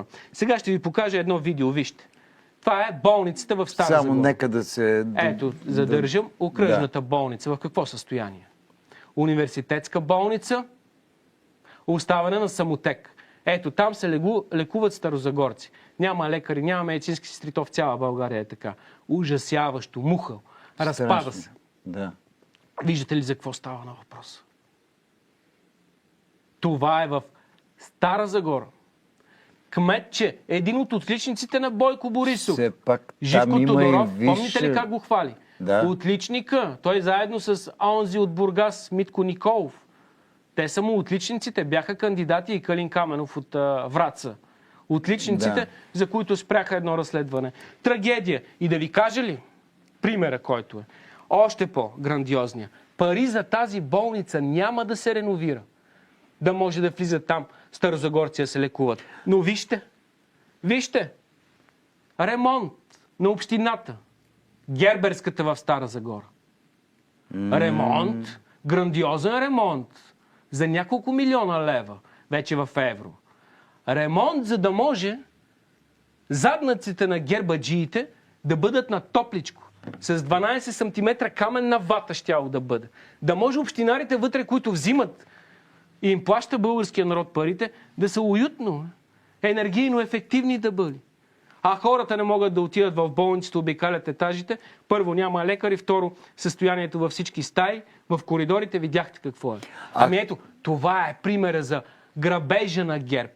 Загора. Сега ще ви покажа едно видео, вижте. Това е болницата в Стара Само Загора. нека да се... Ето, задържам окръжната болница. В какво състояние? Университетска болница, оставане на самотек. Ето, там се лекуват старозагорци. Няма лекари, няма медицински сестри, то в цяла България е така. Ужасяващо, мухъл. Разпада се. Да. Виждате ли за какво става на въпрос? Това е в Стара Загора. Кметче, един от отличниците на Бойко Борисов. Все пак Живко там има Тодоров, и помните ли как го хвали? Да. Отличника. Той заедно с онзи от Бургас, Митко Николов. Те са му отличниците. Бяха кандидати и Калин Каменов от Враца. Отличниците, за които спряха едно разследване. Трагедия. И да ви кажа ли примера, който е? Още по-грандиозния. Пари за тази болница няма да се реновира. Да може да влизат там старозагорци да се лекуват. Но вижте, ремонт на общината. Герберската в Стара Загора. Ремонт, грандиозен ремонт за няколко милиона лева, вече в евро. Ремонт, за да може задниците на гербаджиите да бъдат на топличко. С 12 см каменна вата щяло да бъде. Да може общинарите вътре, които взимат и им плаща българския народ парите, да са уютно, енергийно ефективни да бъдат. А хората не могат да отидат в болниците, обикалят етажите. Първо, няма лекари. Второ, състоянието във всички стаи, в коридорите. Видяхте какво е. Ами ето, това е примера за грабежа на ГЕРБ.